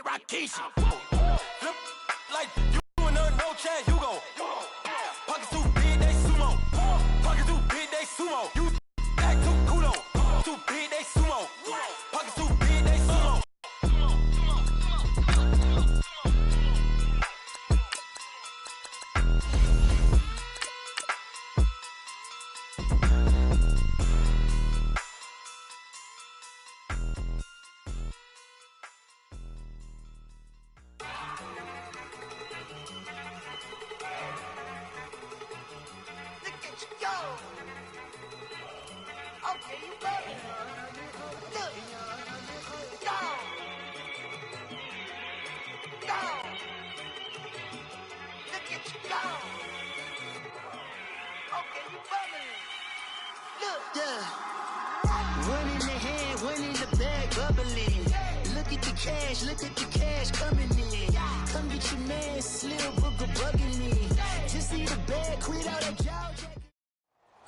get Rakishi. Flip like you and no chance, you go. Pockets too big, they sumo. Pockets too big, they sumo. You back too kudo. Too big, they sumo. Pockets too big, they sumo. Look at the cash coming in. Come get your man, Slim Booker bugging me. Just see the bag, quit out that job.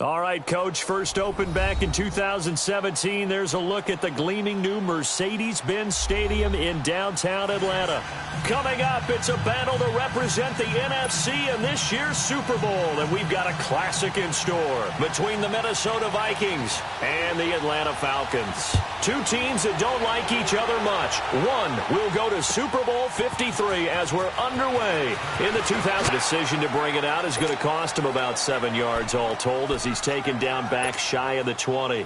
All right, Coach, first opened back in 2017. There's a look at the gleaming new Mercedes-Benz Stadium in downtown Atlanta. Coming up, it's a battle to represent the NFC in this year's Super Bowl, and we've got a classic in store between the Minnesota Vikings and the Atlanta Falcons. Two teams that don't like each other much. One will go to Super Bowl 53 as we're underway in the 2000. Decision to bring it out is going to cost him about 7 yards all told as he's taken down back shy of the 20.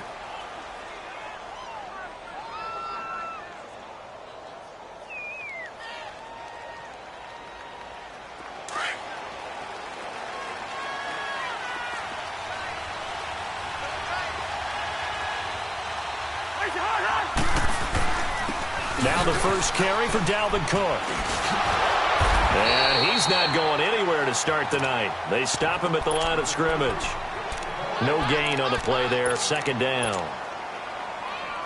Now the first carry for Dalvin Cook. And he's not going anywhere to start the night. They stop him at the line of scrimmage. No gain on the play there, second down.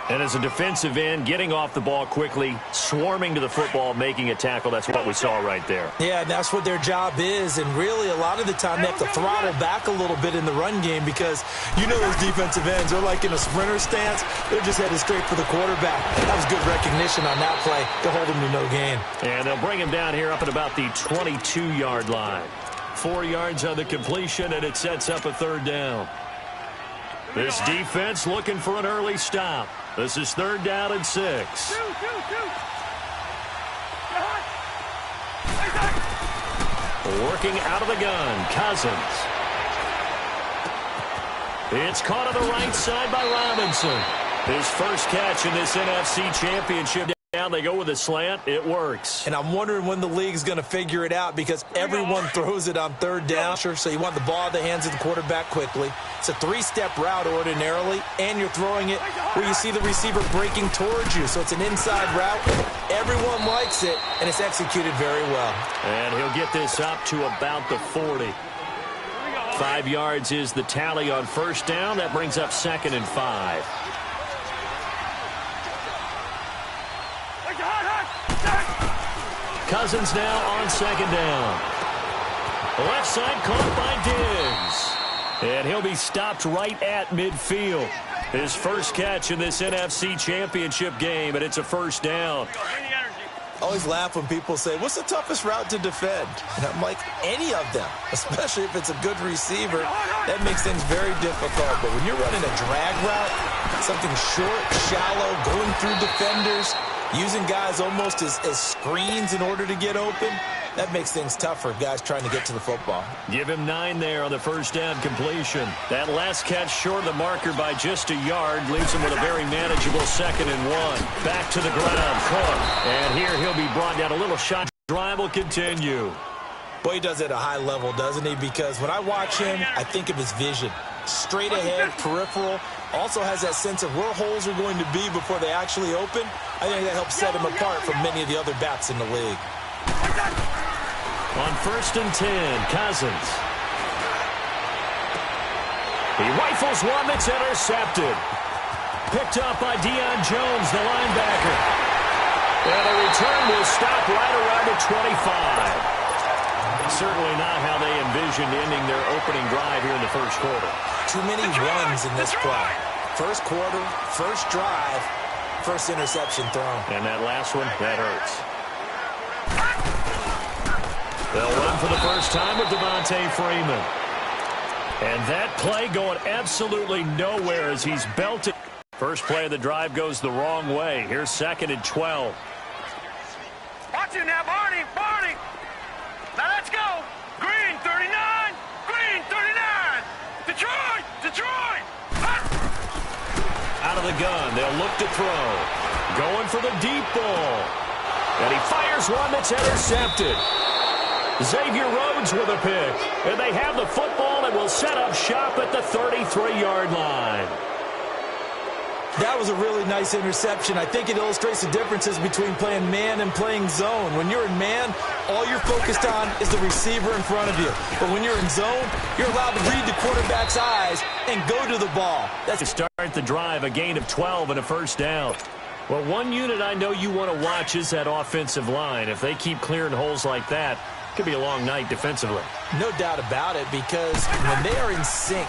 And as a defensive end, getting off the ball quickly, swarming to the football, making a tackle, that's what we saw right there. Yeah, and that's what their job is. And really, a lot of the time, they have to throttle back a little bit in the run game because you know those defensive ends, they're like in a sprinter stance. They're just headed straight for the quarterback. That was good recognition on that play to hold him to no gain. And they'll bring him down here up at about the 22-yard line. 4 yards on the completion, and it sets up a third down. This defense looking for an early stop. This is third down and 6. Working out of the gun, Cousins. It's caught on the right side by Robinson. His first catch in this NFC Championship. Down they go with a slant. It works. And I'm wondering when the league's going to figure it out because everyone throws it on third down. Sure, so you want the ball in the hands of the quarterback quickly. It's a three-step route ordinarily, and you're throwing it where you see the receiver breaking towards you. So it's an inside route. Everyone likes it, and it's executed very well. And he'll get this up to about the 40. 5 yards is the tally on first down. That brings up 2nd and 5. Cousins now on second down. Left side caught by Diggs. And he'll be stopped right at midfield. His first catch in this NFC Championship game, and it's a first down. I always laugh when people say, what's the toughest route to defend? And I'm like, any of them, especially if it's a good receiver. That makes things very difficult. But when you're running a drag route, something short, shallow, going through defenders, using guys almost as screens in order to get open, that makes things tough for guys trying to get to the football. Give him 9 there on the first down completion. That last catch short of the marker by just a yard leaves him with a very manageable 2nd and 1. Back to the ground, Cook. And here he'll be brought down. A little shot. Drive will continue. Boy, he does it at a high level, doesn't he? Because when I watch him, I think of his vision. Straight ahead, peripheral. Also has that sense of where holes are going to be before they actually open. I think that helps set him apart from many of the other backs in the league. On 1st and 10, Cousins. He rifles one that's intercepted. Picked up by Deion Jones, the linebacker. And the return will stop right around the 25. Certainly not how they envisioned ending their opening drive here in the first quarter. Too many runs in this play. First quarter, first drive, first interception thrown. And that last one, that hurts. They'll run for the first time with Devontae Freeman. And that play going absolutely nowhere as he's belted. First play of the drive goes the wrong way. Here's 2nd and 12. Watch it now, Barney. Barney. Now let's go. Green, 39. Green, 39. Detroit. Detroit. Out of the gun. They'll look to throw. Going for the deep ball. And he fires one that's intercepted. Xavier Rhodes with a pick. And they have the football and will set up shop at the 33-yard line. That was a really nice interception. I think it illustrates the differences between playing man and playing zone. When you're in man, all you're focused on is the receiver in front of you. But when you're in zone, you're allowed to read the quarterback's eyes and go to the ball. That's to start the drive, a gain of 12 and a first down. Well, one unit I know you want to watch is that offensive line. If they keep clearing holes like that, it could be a long night defensively. No doubt about it, because when they are in sync,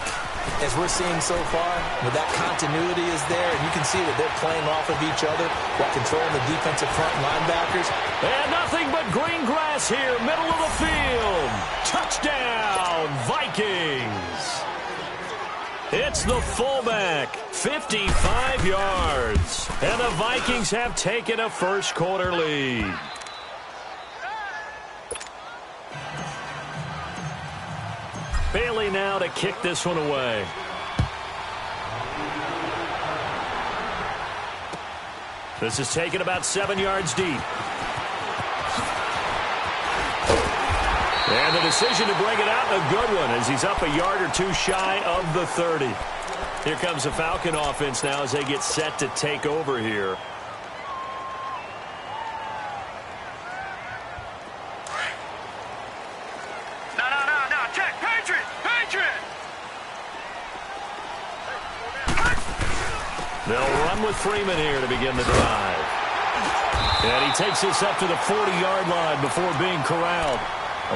as we're seeing so far, where that continuity is there, and you can see that they're playing off of each other while controlling the defensive front linebackers. And nothing but green grass here, middle of the field. Touchdown, Vikings. It's the fullback, 55 yards. And the Vikings have taken a first-quarter lead. Bailey now to kick this one away. This is taken about 7 yards deep. And the decision to bring it out, a good one, as he's up a yard or two shy of the 30. Here comes the Falcon offense now as they get set to take over here. They'll run with Freeman here to begin the drive. And he takes this up to the 40-yard line before being corralled.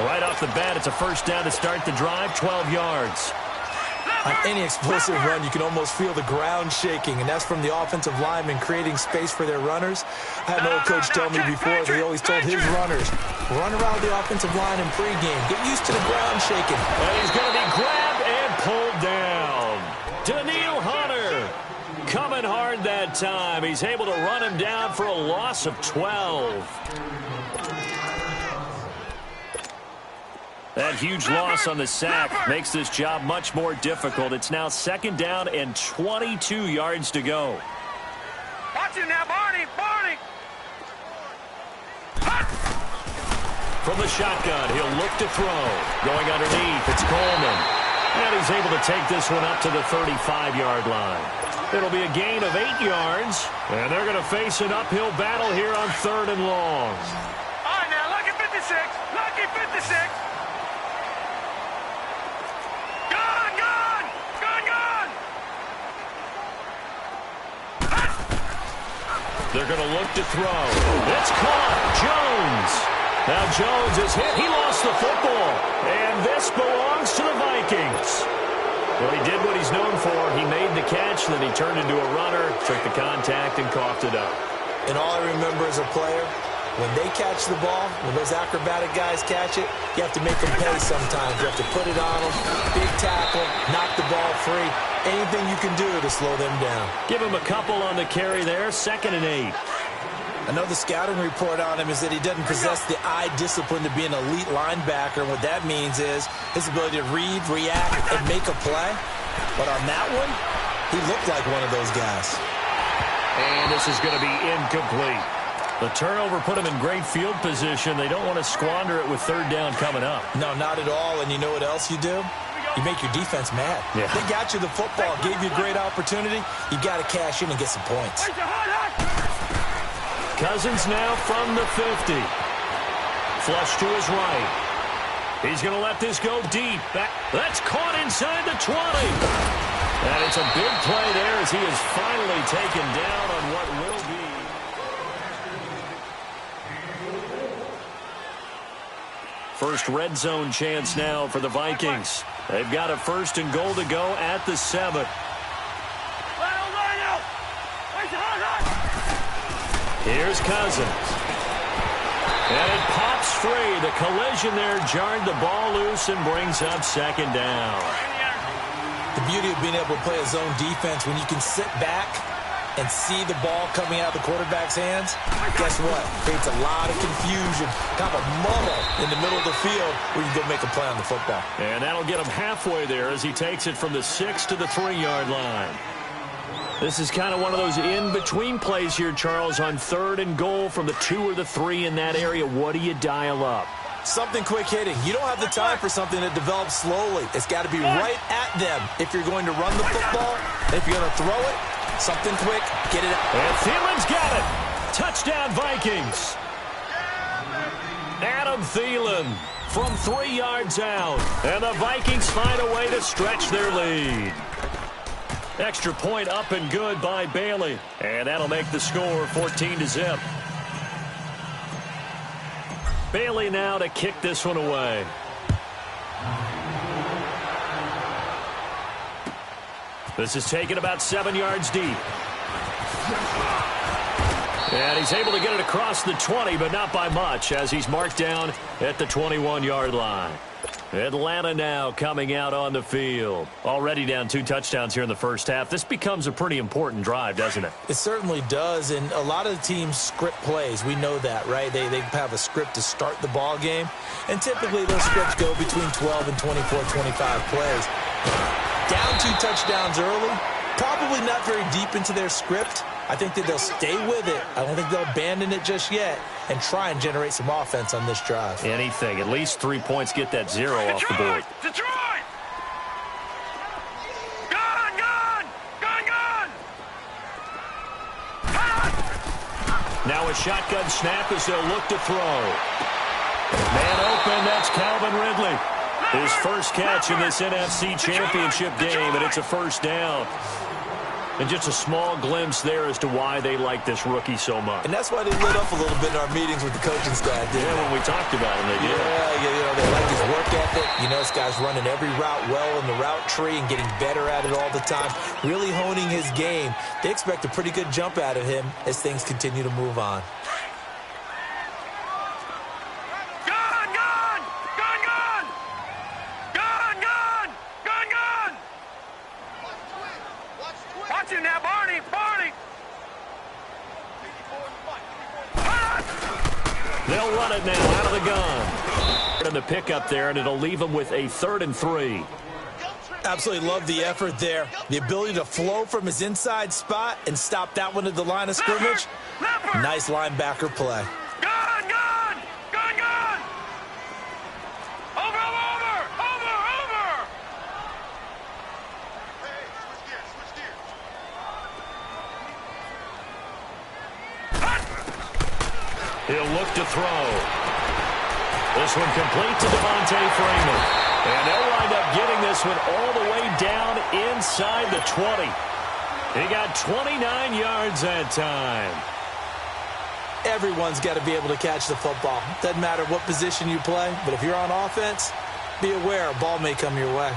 Right off the bat, it's a first down to start the drive, 12 yards. On any explosive run, you can almost feel the ground shaking, and that's from the offensive linemen creating space for their runners. I had an old coach tell me before that he always told his runners, run around the offensive line in pregame. Get used to the ground shaking. And he's going to be grabbed and pulled down. Daniil Hunter coming hard that time. He's able to run him down for a loss of 12. That huge loss on the sack makes this job much more difficult. It's now 2nd down and 22 yards to go. Watch it now, Barney. Barney. From the shotgun, he'll look to throw. Going underneath, it's Coleman. And he's able to take this one up to the 35-yard line. It'll be a gain of 8 yards. And they're going to face an uphill battle here on 3rd and long. All right, now, lucky 56. Lucky 56. They're going to look to throw. It's caught. Jones. Now Jones is hit. He lost the football. And this belongs to the Vikings. Well, he did what he's known for. He made the catch, then he turned into a runner, took the contact, and coughed it up. And all I remember as a player, when they catch the ball, when those acrobatic guys catch it, you have to make them pay sometimes. You have to put it on them, big tackle, knock the ball free. Anything you can do to slow them down. Give him a couple on the carry there, 2nd and 8. I know the scouting report on him is that he doesn't possess the eye discipline to be an elite linebacker. And what that means is his ability to read, react, and make a play. But on that one, he looked like one of those guys. And this is going to be incomplete. The turnover put him in great field position. They don't want to squander it with 3rd down coming up. No, not at all. And you know what else you do? You make your defense mad. Yeah. They got you the football, gave you a great opportunity. You got to cash in and get some points. Cousins now from the 50. Flush to his right. He's going to let this go deep. That's caught inside the 20. And it's a big play there as he is finally taken down on what will be. First red zone chance now for the Vikings. They've got a 1st and goal to go at the 7. Here's Cousins. And it free. The collision there jarred the ball loose and brings up second down. The beauty of being able to play a zone defense when you can sit back and see the ball coming out of the quarterback's hands, guess what? Creates a lot of confusion, kind of a muddle in the middle of the field where you can go make a play on the football. And that'll get him halfway there as he takes it from the 6 to the 3-yard line. This is kind of one of those in-between plays here, Charles, on 3rd and goal from the 2 or the 3 in that area. What do you dial up? Something quick hitting. You don't have the time for something that develops slowly. It's got to be right at them if you're going to run the football. If you're going to throw it, something quick, get it out. And Thielen's got it. Touchdown, Vikings. Adam Thielen from 3 yards out. And the Vikings find a way to stretch their lead. Extra point up and good by Bailey. And that'll make the score 14-0. Bailey now to kick this one away. This is taken about 7 yards deep. And he's able to get it across the 20, but not by much, as he's marked down at the 21-yard line. Atlanta now coming out on the field. Already down 2 touchdowns here in the first half. This becomes a pretty important drive, doesn't it? It certainly does, and a lot of the teams script plays. We know that, right? They have a script to start the ball game, and typically those scripts go between 12 and 24, 25 plays. Down 2 touchdowns early, probably not very deep into their script. I think that they'll stay with it. I don't think they'll abandon it just yet and try and generate some offense on this drive. Anything. At least 3 points, get that 0 off the board. Detroit! Gun! Gun! Gun! Gun! Now a shotgun snap as they'll look to throw. Man open, that's Calvin Ridley. His first catch in this NFC Championship game, and it's a first down. And just a small glimpse there as to why they like this rookie so much. And that's why they lit up a little bit in our meetings with the coaching staff. When we talked about him, they did. Yeah, they like his work ethic. You know, this guy's running every route well in the route tree and getting better at it all the time, really honing his game. They expect a pretty good jump out of him as things continue to move on. They'll run it now out of the gun. And the pickup there, and it'll leave them with a 3rd and 3. Absolutely love the effort there. The ability to flow from his inside spot and stop that one at the line of scrimmage. Nice linebacker play. Gun! Gun! Gun! Gun! Over! Over! Over! Over! Hey, switch gears! Switch gears! He'll look to throw. This one complete to Devontae Freeman. And they'll wind up getting this one all the way down inside the 20. He got 29 yards that time. Everyone's got to be able to catch the football. Doesn't matter what position you play, but if you're on offense, be aware a ball may come your way.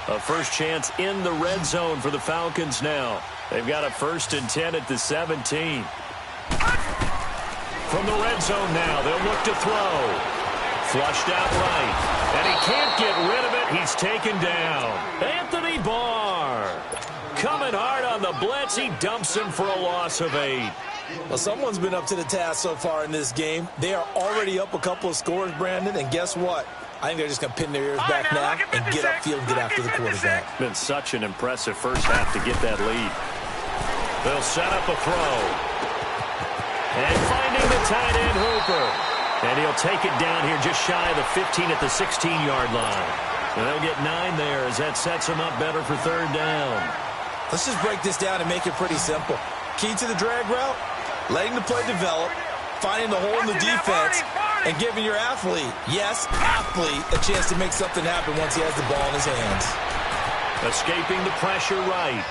A first chance in the red zone for the Falcons now. They've got a 1st and 10 at the 17. From the red zone now, they'll look to throw. Flushed out right. And he can't get rid of it. He's taken down. Anthony Barr coming hard on the blitz. He dumps him for a loss of 8. Well, someone's been up to the task so far in this game. They are already up a couple of scores, Brandon, and guess what? I think they're just going to pin their ears back now and get upfield and get after the quarterback. Been such an impressive first half to get that lead. They'll set up a throw. And finding the tight end, Hooper. And he'll take it down here just shy of the 15 at the 16-yard line. And they'll get 9 there as that sets them up better for 3rd down. Let's just break this down and make it pretty simple. Key to the drag route, letting the play develop, finding the hole in the defense, and giving your athlete, yes, athlete, a chance to make something happen once he has the ball in his hands. Escaping the pressure right.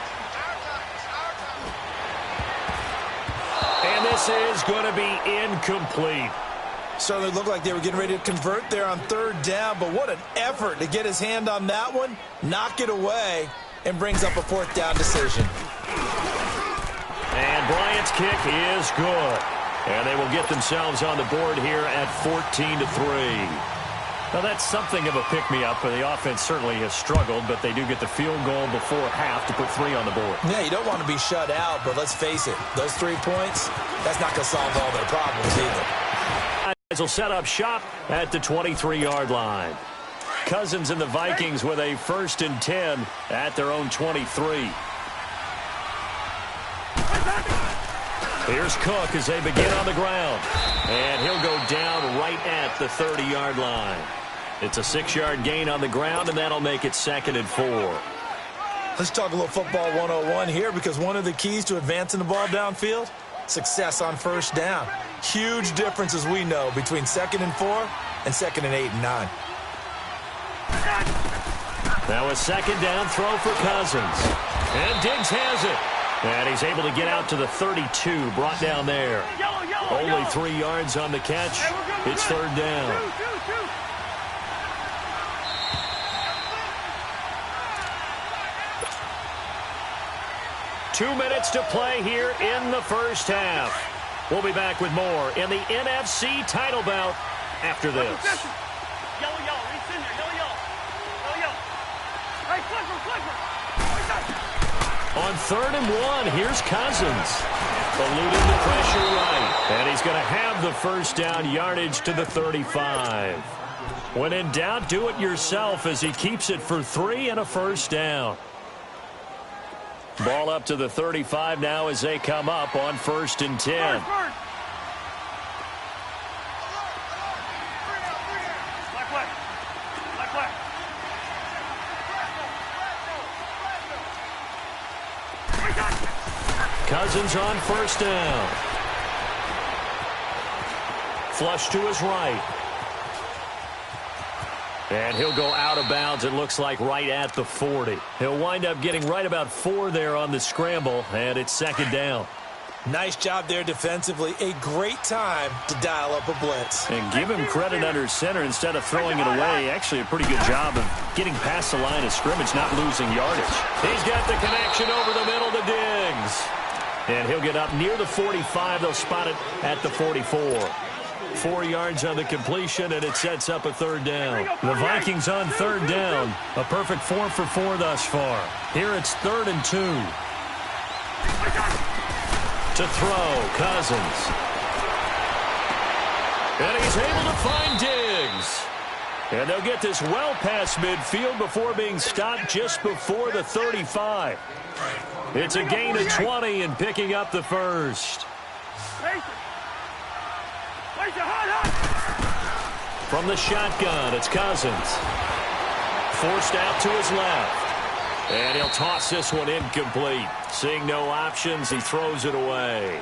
And this is going to be incomplete. Certainly looked like they were getting ready to convert there on 3rd down, but what an effort to get his hand on that one, knock it away, and brings up a 4th down decision. And kick is good. And they will get themselves on the board here at 14-3. Now, that's something of a pick-me-up. The offense certainly has struggled, but they do get the field goal before half to put 3 on the board. Yeah, you don't want to be shut out, but let's face it, those 3 points, that's not going to solve all their problems either. Guys will set up shop at the 23-yard line. Cousins and the Vikings with a 1st and 10 at their own 23. Here's Cook as they begin on the ground. And he'll go down right at the 30-yard line. It's a 6-yard gain on the ground, and that'll make it 2nd and 4. Let's talk a little football 101 here, because one of the keys to advancing the ball downfield, success on 1st down. Huge difference, as we know, between 2nd and 4 and 2nd and 8 and 9. Now a 2nd down throw for Cousins. And Diggs has it. And he's able to get out to the 32, brought down there. Only 3 yards on the catch. It's 3rd down. Two minutes to play here in the 1st half. We'll be back with more in the NFC title bout after this. On 3rd and 1, here's Cousins. Eluding the pressure right. And he's going to have the 1st down yardage to the 35. When in doubt, do it yourself as he keeps it for 3 and a 1st down. Ball up to the 35 now as they come up on 1st and 10. Cousins on 1st down. Flush to his right. And he'll go out of bounds, it looks like, right at the 40. He'll wind up getting right about 4 there on the scramble, and it's 2nd down. Nice job there defensively. A great time to dial up a blitz. And give him credit under center instead of throwing it away. Actually, a pretty good job of getting past the line of scrimmage, not losing yardage. He's got the connection over the middle to Diggs. And he'll get up near the 45. They'll spot it at the 44. 4 yards on the completion, and it sets up a 3rd down. The Vikings on 3rd down. A perfect 4 for 4 thus far. Here it's 3rd and 2. To throw, Cousins. And he's able to find Diggs. And they'll get this well past midfield before being stopped just before the 35. It's a gain of 20 and picking up the 1st. From the shotgun, it's Cousins. Forced out to his left. And he'll toss this one incomplete. Seeing no options, he throws it away.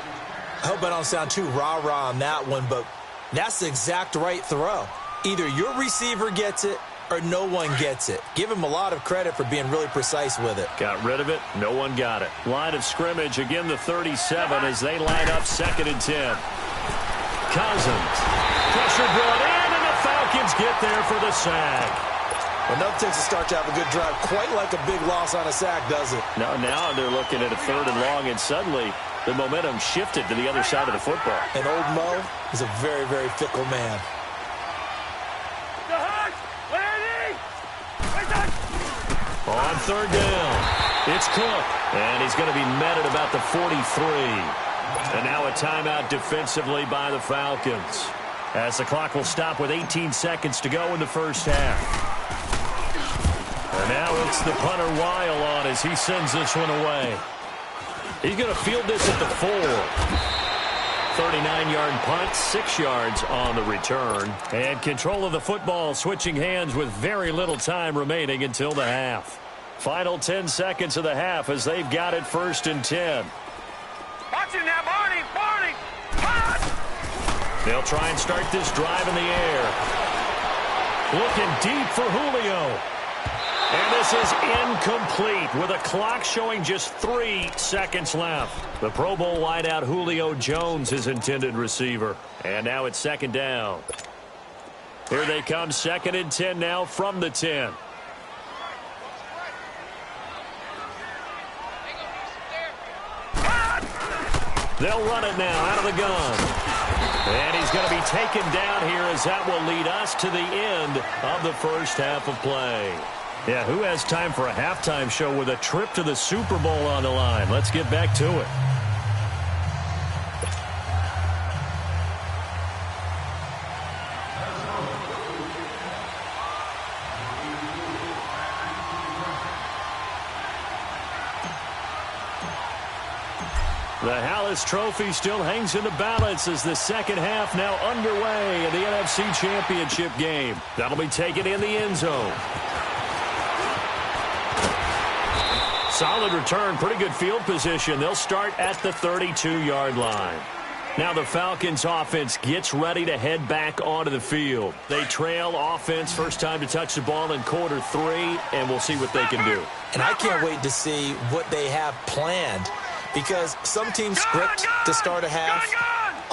I hope I don't sound too rah-rah on that one, but that's the exact right throw. Either your receiver gets it or no one gets it. Give him a lot of credit for being really precise with it. Got rid of it. No one got it. Line of scrimmage, again the 37 as they line up 2nd and 10. Cousins. Pressure brought in, and the Falcons get there for the sack. Well, nothing takes a start to have a good drive quite like a big loss on a sack, does it? Now they're looking at a 3rd and long, and suddenly the momentum shifted to the other side of the football. And old Mo is a very, very fickle man. On 3rd down, it's Cook, and he's going to be met at about the 43. And now a timeout defensively by the Falcons, as the clock will stop with 18 seconds to go in the 1st half. And now it's the punter Weil on as he sends this one away. He's going to field this at the 4. 39-yard punt, 6 yards on the return. And control of the football switching hands with very little time remaining until the half. Final 10 seconds of the half as they've got it 1st and 10. Watching now, Barney. They'll try and start this drive in the air. Looking deep for Julio. And this is incomplete with a clock showing just 3 seconds left. The Pro Bowl wideout Julio Jones, his intended receiver. And now it's 2nd down. Here they come, 2nd and 10 now from the 10. They'll run it now out of the gun. And he's going to be taken down here as that will lead us to the end of the first half of play. Yeah, who has time for a halftime show with a trip to the Super Bowl on the line? Let's get back to it. The Hallis Trophy still hangs in the balance as the second half now underway in the NFC Championship game. That'll be taken in the end zone. Solid return, pretty good field position. They'll start at the 32-yard line. Now the Falcons offense gets ready to head back onto the field. They trail offense, first time to touch the ball in quarter 3, and we'll see what they can do. And I can't wait to see what they have planned. Because some teams script to start a half.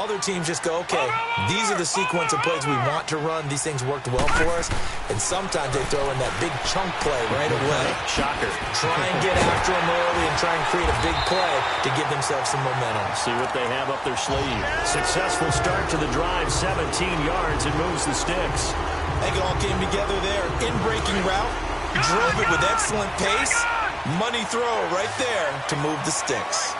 Other teams just go, okay, these are the sequence of plays we want to run. These things worked well for us. And sometimes they throw in that big chunk play right away. Shocker. Try and get after them early and try and create a big play to give themselves some momentum. See what they have up their sleeve. Successful start to the drive, 17 yards, and moves the sticks. I think it all came together there. In-breaking route. Drove it with excellent pace. Money throw right there to move the sticks.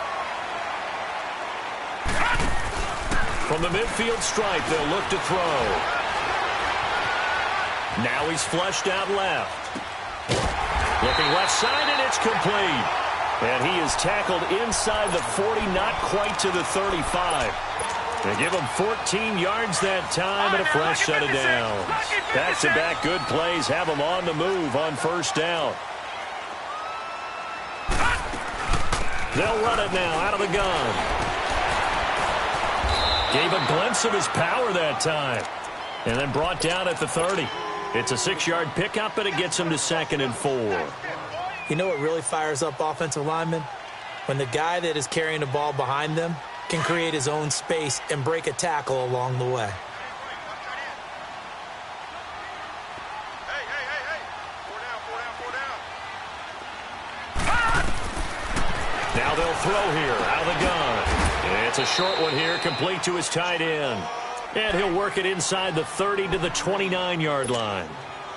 From the midfield stripe, they'll look to throw. Now he's flushed out left. Looking left side, and it's complete. And he is tackled inside the 40, not quite to the 35. They give him 14 yards that time and a fresh set of downs. Back-to-back good plays have him on the move on first down. They'll run it now out of the gun. Gave a glimpse of his power that time. And then brought down at the 30. It's a 6-yard pickup, and it gets him to 2nd and 4. You know what really fires up offensive linemen? When the guy that is carrying the ball behind them can create his own space and break a tackle along the way. Now they'll throw here out of the gun. It's a short one here, complete to his tight end. And he'll work it inside the 30 to the 29-yard line.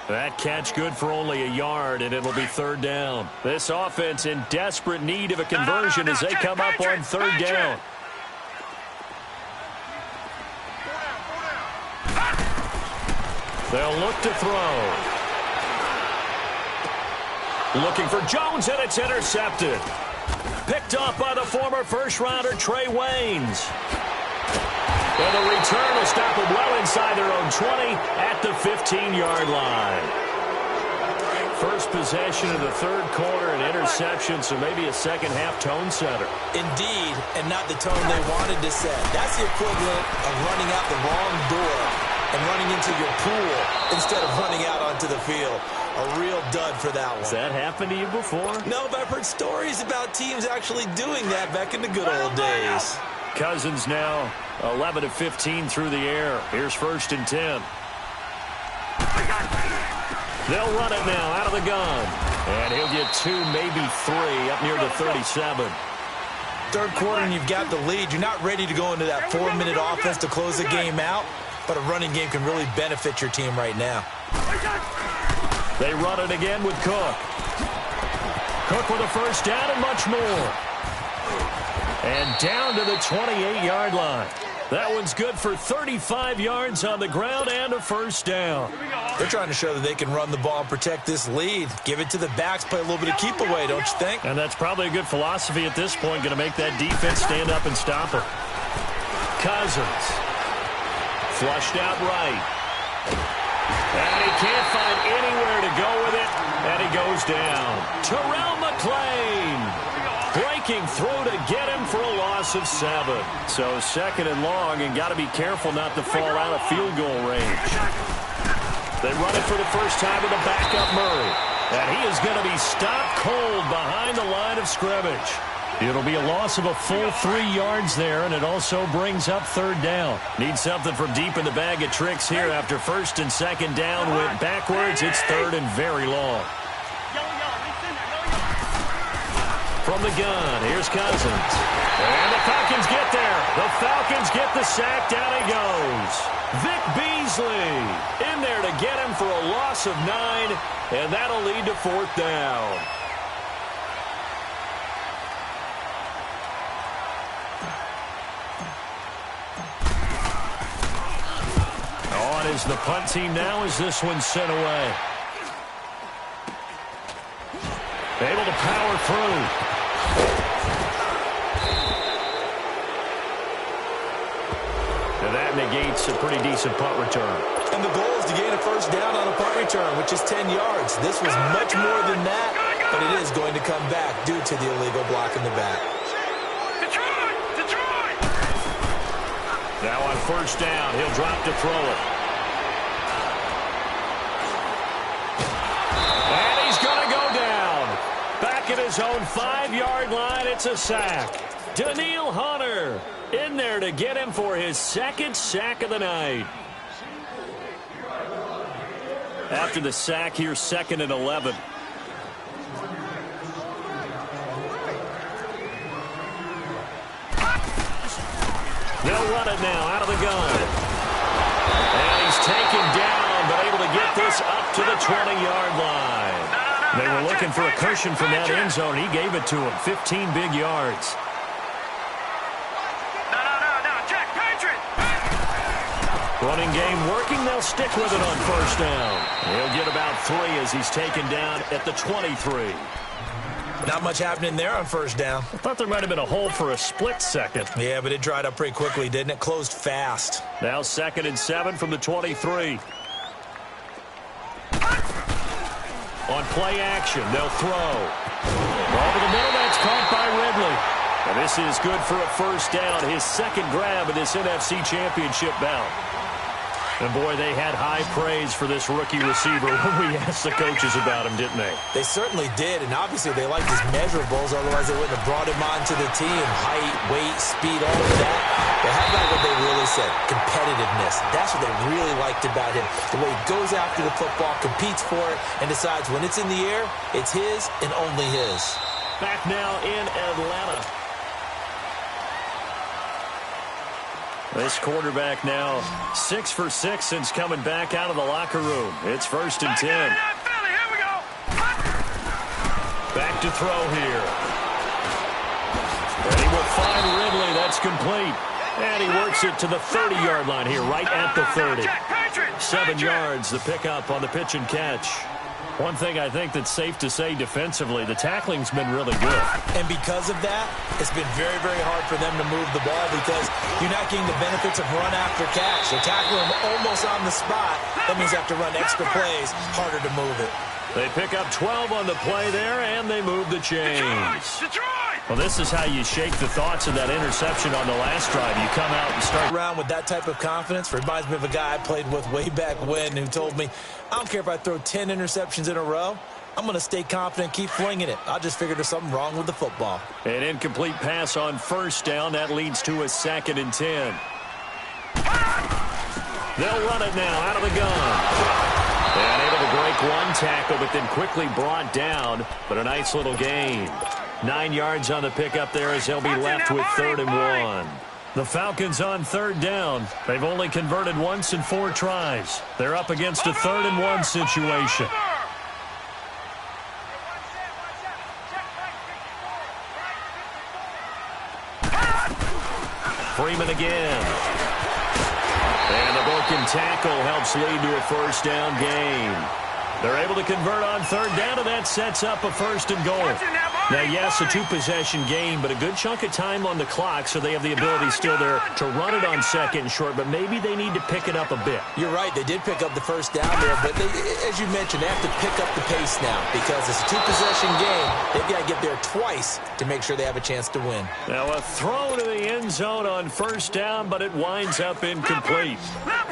That catch good for only a yard, and it'll be 3rd down. This offense in desperate need of a conversion as they come up on 3rd down. They'll look to throw. Looking for Jones, and it's intercepted. Picked off by the former first-rounder Trey Waynes. And the return will stop them well inside their own 20 at the 15-yard line. First possession of the 3rd quarter, an interception, so maybe a second-half tone setter. Indeed, and not the tone they wanted to set. That's the equivalent of running out the wrong door and running into your pool instead of running out onto the field. A real dud for that one. Has that happened to you before? No, but I've heard stories about teams actually doing that back in the good old days. Cousins now 11 of 15 through the air. Here's 1st and 10. They'll run it now out of the gun. And he'll get 2, maybe 3 up near the 37. 3rd quarter and you've got the lead. You're not ready to go into that 4-minute offense to close the game out, but a running game can really benefit your team right now. They run it again with Cook. Cook with a 1st down and much more. And down to the 28-yard line. That one's good for 35 yards on the ground and a 1st down. They're trying to show that they can run the ball and protect this lead. Give it to the backs, play a little bit of keep away, don't you think? And that's probably a good philosophy at this point, going to make that defense stand up and stop them. Cousins. Flushed out right. And he can't find anywhere to go with it, and he goes down. Terrell McClain breaking through to get him for a loss of 7. So 2nd and long, and got to be careful not to fall out of field goal range. They run it for the first time with a backup Murray. And he is going to be stopped cold behind the line of scrimmage. It'll be a loss of a full 3 yards there, and it also brings up 3rd down. Need something from deep in the bag of tricks here after 1st and 2nd down went backwards. It's 3rd and very long. From the gun, here's Cousins. And the Falcons get there. The Falcons get the sack. Down he goes. Vic Beasley in there to get him for a loss of 9, and that'll lead to 4th down. On is the punt team now as this one's sent away. Able to power through. And that negates a pretty decent punt return. And the goal is to gain a 1st down on a punt return, which is 10 yards. This was much more than that, but it is going to come back due to the illegal block in the back. Detroit! Now on 1st down, he'll drop to throw it. And he's going to go down. Back at his own 5-yard line, it's a sack. Daniil Hunter in there to get him for his 2nd sack of the night. After the sack, here's 2nd and 11. They'll run it now out of the gun. And he's taken down, but able to get this up to the 20-yard line. They were looking for a cushion from that end zone. He gave it to him. 15 big yards. Running game working. They'll stick with it on 1st down. He'll get about 3 as he's taken down at the 23. Not much happening there on 1st down. I thought there might have been a hole for a split second. Yeah, but it dried up pretty quickly, didn't it? Closed fast. Now 2nd and 7 from the 23. On play action, they'll throw. Over the middle, that's caught by Ridley. And this is good for a 1st down, his 2nd grab of this NFC Championship bout. And, boy, they had high praise for this rookie receiver when we asked the coaches about him, didn't they? They certainly did, and obviously they liked his measurables, otherwise they wouldn't have brought him onto the team. Height, weight, speed, all of that. But how about what they really said? Competitiveness. That's what they really liked about him. The way he goes after the football, competes for it, and decides when it's in the air, it's his and only his. Back now in Atlanta. This quarterback now 6 for 6 since coming back out of the locker room. It's 1st and 10. Back to throw here. And he will find Ridley. That's complete. And he works it to the 30-yard line here, right at the 30. 7 yards, the pickup on the pitch and catch. One thing I think that's safe to say defensively, the tackling's been really good. And because of that, it's been very, very hard for them to move the ball because you're not getting the benefits of run after catch. They're tackling them almost on the spot. That means they have to run extra plays, harder to move it. They pick up 12 on the play there, and they move the chains. Well, this is how you shake the thoughts of that interception on the last drive. You come out and start around with that type of confidence. Reminds me of a guy I played with way back when who told me, I don't care if I throw 10 interceptions in a row. I'm going to stay confident, keep flinging it. I just figured there's something wrong with the football. An incomplete pass on 1st down. That leads to a 2nd and 10. They'll run it now out of the gun. And able to break one tackle, but then quickly brought down. But a nice little gain. 9 yards on the pickup there as they'll be left with 3rd and 1. The Falcons on 3rd down. They've only converted once in 4 tries. They're up against a 3rd and 1 situation. Freeman again. And the broken tackle helps lead to a 1st down gain. They're able to convert on 3rd down, and that sets up a 1st and goal. Now, yes, a 2-possession game, but a good chunk of time on the clock, so they have the ability still there to run it on 2nd and short, but maybe they need to pick it up a bit. You're right. They did pick up the 1st down there, but they, as you mentioned, they have to pick up the pace now because it's a 2-possession game. They've got to get there twice to make sure they have a chance to win. Now, a throw to the end zone on 1st down, but it winds up incomplete.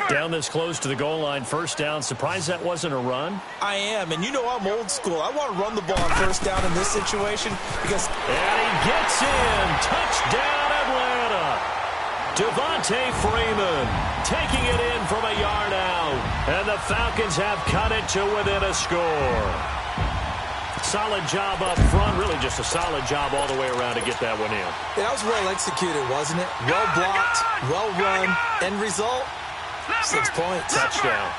Down this close to the goal line, 1st down. Surprised that wasn't a run? I am, and you know I'm old school. I want to run the ball on 1st down in this situation because... And he gets in. Touchdown, Atlanta. Devontae Freeman taking it in from a yard out. And the Falcons have cut it to within a score. solid job up front. Really just a solid job all the way around to get that one in. Yeah, that was well executed, wasn't it? Well blocked, well run. End result, 6 points. Touchdown.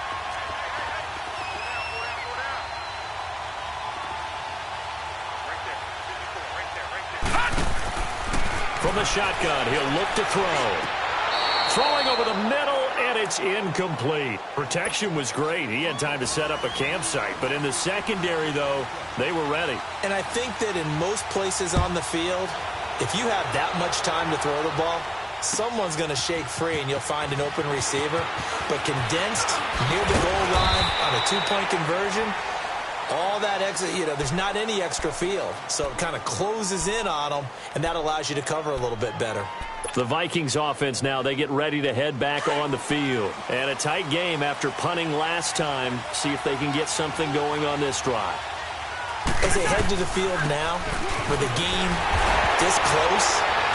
From the shotgun, he'll look to throw. Throwing over the middle, and it's incomplete. Protection was great. He had time to set up a campsite. But in the secondary, though, they were ready. And I think that in most places on the field, if you have that much time to throw the ball, someone's going to shake free and you'll find an open receiver. But condensed near the goal line on a two-point conversion, all that extra, there's not any extra field. So it kind of closes in on them, and that allows you to cover a little bit better. The Vikings offense now, they get ready to head back on the field. And a tight game after punting last time. See if they can get something going on this drive. As they head to the field now, with the game this close,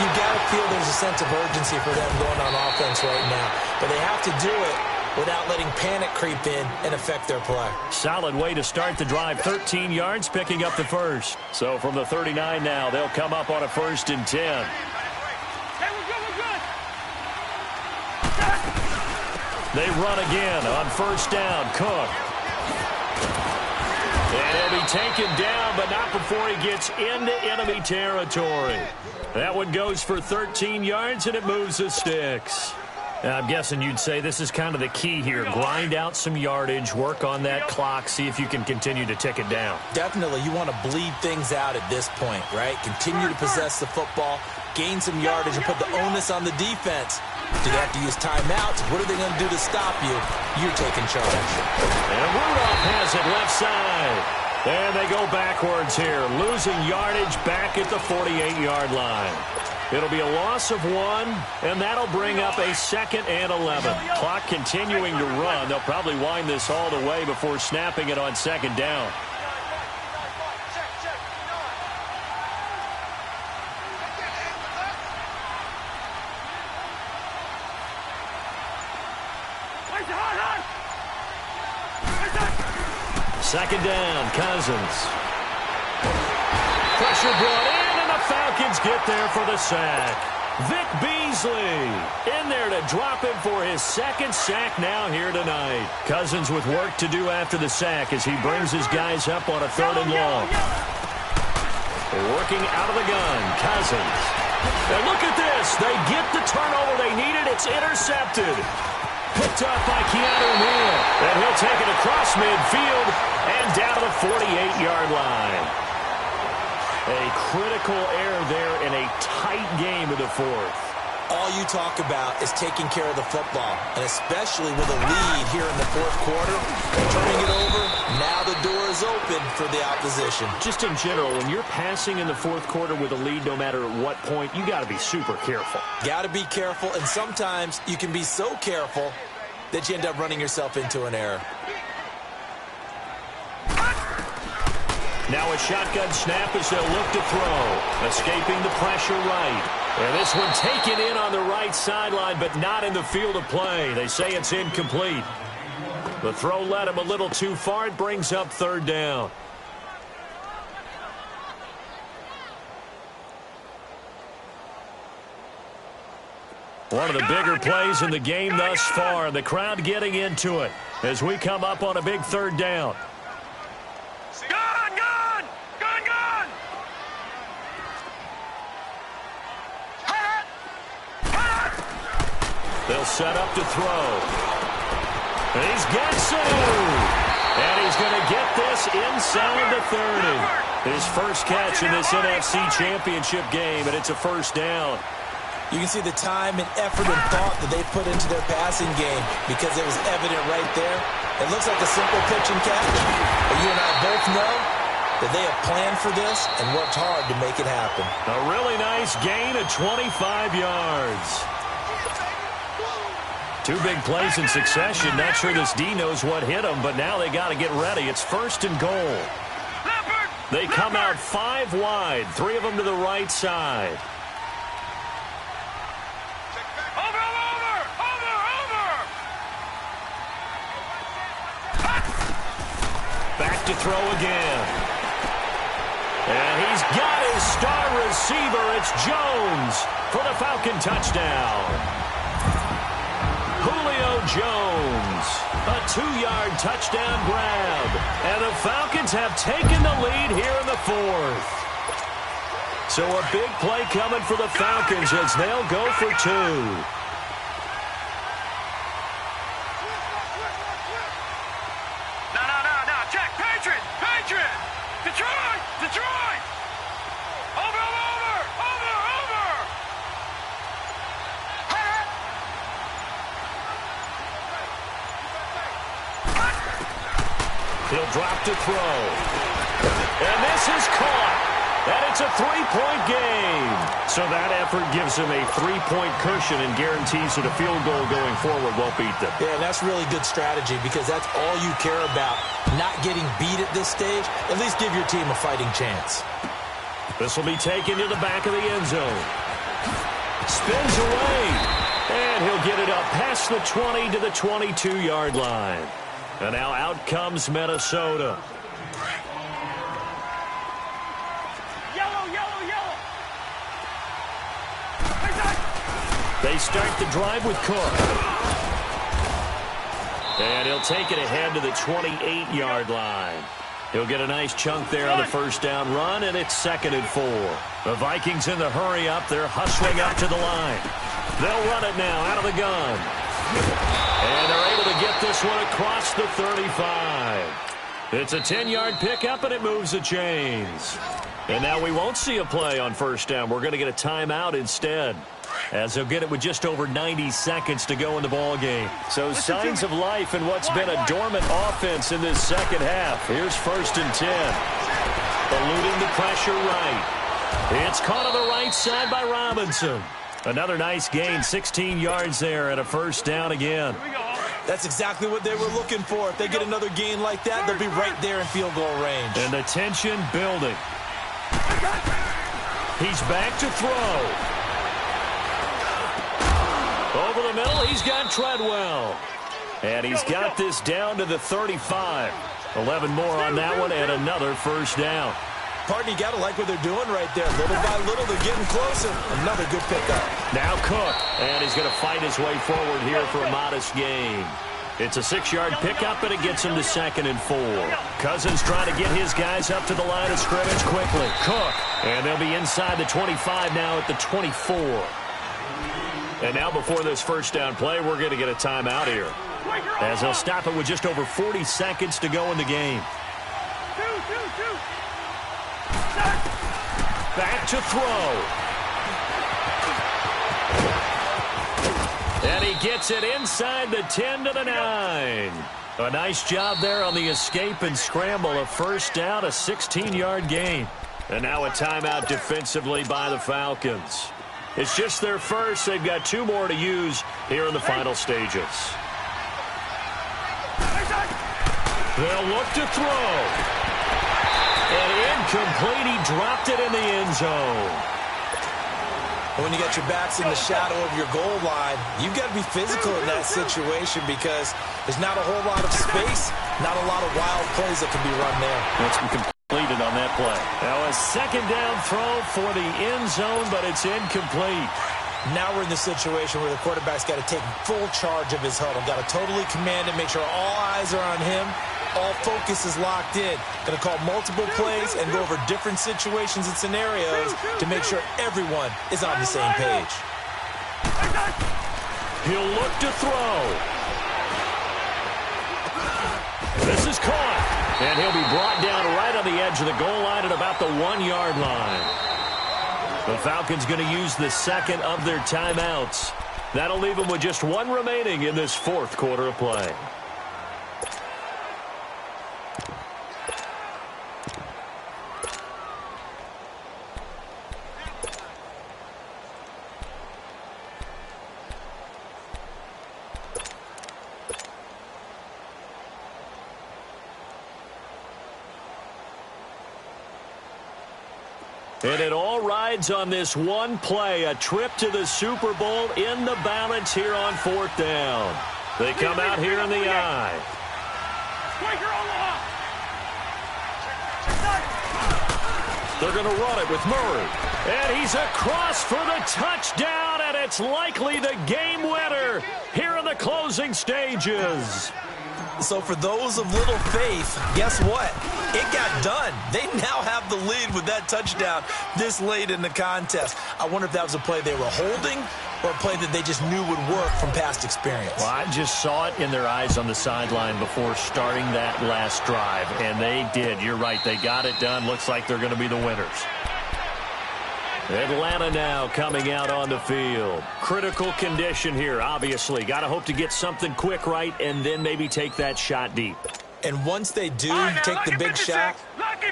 you've got to feel there's a sense of urgency for them going on offense right now. But they have to do it without letting panic creep in and affect their play. Solid way to start the drive. 13 yards, picking up the first. So from the 39 now, they'll come up on a 1st and 10. They run again on 1st down. Cook. And he'll be taken down, but not before he gets into enemy territory. That one goes for 13 yards, and it moves the sticks. I'm guessing you'd say this is kind of the key here. Grind out some yardage, work on that clock, see if you can continue to tick it down. Definitely. You want to bleed things out at this point, right? Continue to possess the football, gain some yardage, and put the onus on the defense. Do they have to use timeouts? What are they going to do to stop you? You're taking charge. And Rudolph has it left side. And they go backwards here, losing yardage back at the 48-yard line. It'll be a loss of 1, and that'll bring up a 2nd and 11. Clock continuing to run. They'll probably wind this all the way before snapping it on 2nd down. Second down, Cousins. Pressure brought in, and the Falcons get there for the sack. Vic Beasley in there to drop him for his 2nd sack now here tonight. Cousins with work to do after the sack as he brings his guys up on a 3rd and long. Working out of the gun, Cousins. And look at this. They get the turnover they needed. It's intercepted. Picked up by Keanu Neal. And he'll take it across midfield and down to the 48-yard line. A critical error there in a tight game of the 4th. All you talk about is taking care of the football, and especially with a lead here in the 4th quarter. Turning it over, now the door is open for the opposition. Just in general, when you're passing in the 4th quarter with a lead, no matter at what point, you got to be super careful. Got to be careful, and sometimes you can be so careful that you end up running yourself into an error. Now a shotgun snap as they'll look to throw. Escaping the pressure right. And this one taken in on the right sideline, but not in the field of play. They say it's incomplete. The throw led him a little too far. It brings up 3rd down. One of the bigger plays in the game thus far, and the crowd getting into it as we come up on a big 3rd down. They'll set up to throw. And he's got some. And he's going to get this inside the 30. His first catch in this NFC Championship game, and it's a 1st down. You can see the time and effort and thought that they put into their passing game because it was evident right there. It looks like a simple pitch and catch. But you and I both know that they have planned for this and worked hard to make it happen. A really nice gain of 25 yards. 2 big plays in succession. Not sure this D knows what hit them, but now they got to get ready. It's 1st and goal. They come out 5 wide, 3 of them to the right side. Back to throw again. receiver, it's Jones for the Falcon touchdown. Julio Jones, a 2-yard touchdown grab. And the Falcons have taken the lead here in the 4th. So a big play coming for the Falcons as they'll go for 2. No. Check. Patriot. Detroit. Over. He'll drop to throw. And this is caught. And it's a 3-point game. So that effort gives him a 3-point cushion and guarantees that a field goal going forward won't beat them. Yeah, and that's really good strategy because that's all you care about. Not getting beat at this stage. At least give your team a fighting chance. This will be taken to the back of the end zone. Spins away. And he'll get it up past the 20 to the 22-yard line. And now out comes Minnesota. They start the drive with Cook. And he'll take it ahead to the 28-yard line. He'll get a nice chunk there on the first down run, and it's 2nd and 4. The Vikings in the hurry up. They're hustling up to the line. They'll run it now out of the gun. And they're able to get this one across the 35. It's a 10-yard pickup, and it moves the chains. And now we won't see a play on first down. We're going to get a timeout instead, as they'll get it with just over 90 seconds to go in the ballgame. So signs of life in what's been a dormant offense in this second half. Here's 1st and 10. Eluding the pressure right. It's caught on the right side by Robinson. Another nice gain, 16 yards there and a first down again. That's exactly what they were looking for. If they get another gain like that, they'll be right there in field goal range. And the tension building. He's back to throw. Over the middle, he's got Treadwell. And he's got this down to the 35. 11 more on that one and another first down. Partner, you got to like what they're doing right there. Little by little, they're getting closer. Another good pickup. Now Cook, and he's going to fight his way forward here for a modest gain. It's a 6-yard pickup, and it gets him to 2nd and 4. Cousins trying to get his guys up to the line of scrimmage quickly. Cook, and they'll be inside the 25 now at the 24. And now before this first down play, we're going to get a timeout here, as they'll stop it with just over 40 seconds to go in the game. Back to throw. And he gets it inside the 10 to the 9. A nice job there on the escape and scramble. A first down, a 16-yard gain. And now a timeout defensively by the Falcons. It's just their first. They've got 2 more to use here in the final stages. They'll look to throw. And incomplete. He dropped it in the end zone. When you got your backs in the shadow of your goal line, you've got to be physical in that situation because there's not a whole lot of space, not a lot of wild plays that can be run there. That's completed on that play. Now a second down throw for the end zone, but it's incomplete. Now we're in the situation where the quarterback's got to take full charge of his huddle. Got to totally command it, make sure all eyes are on him. All focus is locked in. Going to call multiple plays and go over different situations and scenarios to make sure everyone is on the same page. He'll look to throw. This is caught. And he'll be brought down right on the edge of the goal line at about the 1-yard line. The Falcons going to use the second of their timeouts. That'll leave them with just 1 remaining in this 4th quarter of play. And it all rides on this one play, a trip to the Super Bowl in the balance here on 4th down. They come out here in the eye. They're going to run it with Murray. And he's across for the touchdown, and it's likely the game winner here in the closing stages. So for those of little faith, guess what? It got done. They now have the lead with that touchdown this late in the contest. I wonder if that was a play they were holding or a play that they just knew would work from past experience. Well, I just saw it in their eyes on the sideline before starting that last drive, and they did. You're right. They got it done. Looks like they're going to be the winners. Atlanta now coming out on the field. Critical condition here, obviously. Got to hope to get something quick right and then maybe take that shot deep. And once they do take the big shot,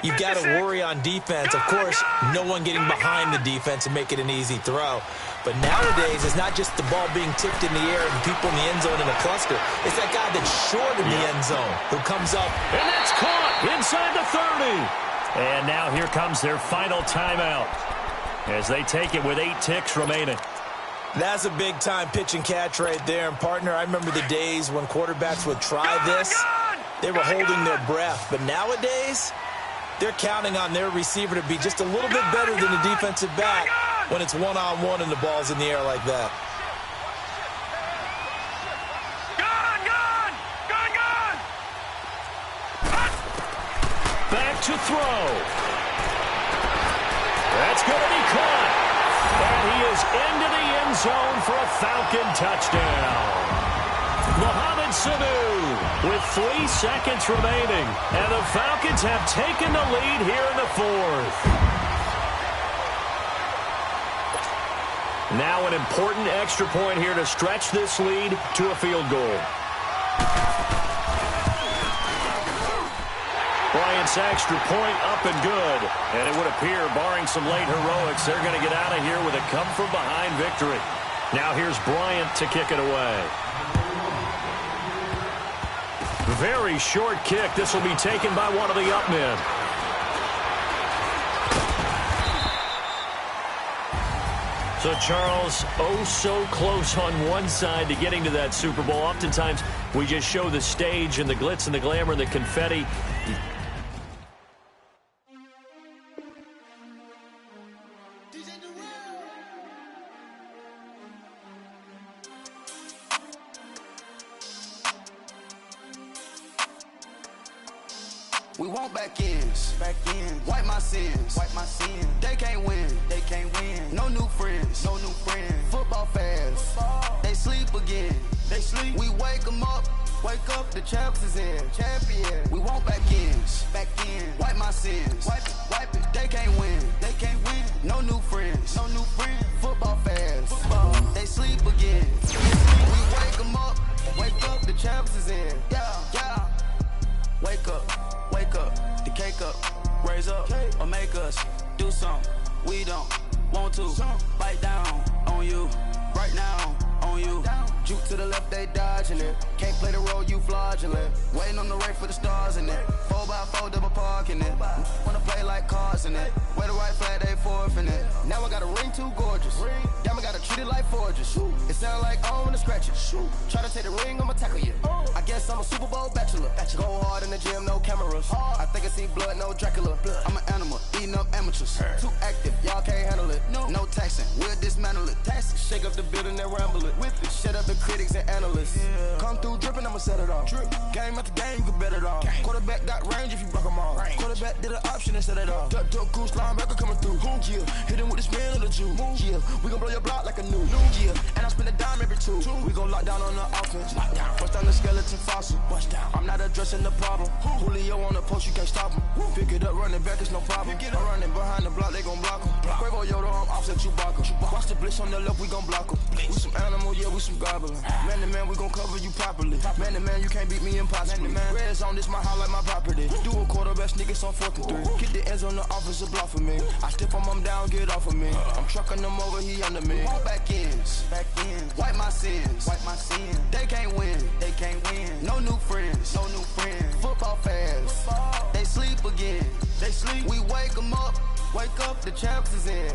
you've got to worry on defense. Of course, no one getting behind the defense and make it an easy throw. But nowadays, it's not just the ball being tipped in the air and people in the end zone in a cluster. It's that guy that's short in the end zone who comes up. And that's caught inside the 30. And now here comes their final timeout as they take it with 8 ticks remaining. That's a big-time pitch and catch right there. And, partner, I remember the days when quarterbacks would try this. They were holding their breath. But nowadays, they're counting on their receiver to be just a little bit better than the defensive back when it's one-on-one and the ball's in the air like that. Back to throw. That's going to be caught. And he is into the end zone for a Falcon touchdown. Mohamed Sanu with 3 seconds remaining. And the Falcons have taken the lead here in the 4th. Now an important extra point here to stretch this lead to a field goal. Bryant's extra point up and good. And it would appear, barring some late heroics, they're going to get out of here with a come-from-behind victory. Now here's Bryant to kick it away. Very short kick. This will be taken by one of the up men. So, Charles, oh so close on one side to getting to that Super Bowl. Oftentimes, we just show the stage and the glitz and the glamour and the confetti. We want back ends, wipe my sins, They can't win, No new friends, Football fans, they sleep again, We wake them up, the champs is in, We want back ends, wipe my sins, wipe it. They can't win, No new friends, Football fans, they sleep again, We wake them up, the champs is in, yeah. Wake up, the cake up, raise up, or make us do something we don't want to. Bite down on you, right now on you. Juke to the left, they dodging it. Can't play the role, you fraudulent. Waiting on the right for the stars in it. 4x4 double parking it. Wanna play like cars in it. Wear the right flag, they forfeiting it. Now I got a ring too gorgeous. Damn, I gotta treat it like forges. It sound like I wanna scratch it. Try to take the ring, I'ma tackle you. I guess I'm a Super Bowl bachelor. Go hard in the gym, no cameras. I think I see blood, no Dracula. I'm an animal, eating up amateurs. Too active, y'all can't handle it. No taxing, we'll dismantle it. Shake up the building and ramble it. Whip it, shut up the critics and analysts. Come through dripping, I'ma set it off. Game after game, you can bet it off. Quarterback got range if you block them all. Quarterback did an option and set it off. Duck, goose, linebacker coming through. Yeah, hit him with the spin of the Jew. Yeah, we gon' blow your block like a new. Yeah, and I spend a dime every two. We gon' lock down on the offense. Bust down the skeleton fossil. I'm not addressing the problem. Julio on the post, you can't stop him. Pick it up, running back, it's no problem. I'm running behind the block, they gon' block him. Quavo Yoda, I'm offset Chewbacca. Watch the blitz on the left, we gon' block him. We some animal, yeah, we some goblin. Man to man, we gon' cover you properly. Man to man, you can't beat me impossibly. Red zone, this my house like my property. Do a quarterback, niggas on 4th and 3. Get the ends on the offensive block for me. I step on him down, get off of me. I'm trucking them over, he under me. Back ends, wipe my sins, They can't win, No new friends, Football fans, they sleep again, We wake them up, the champs is in.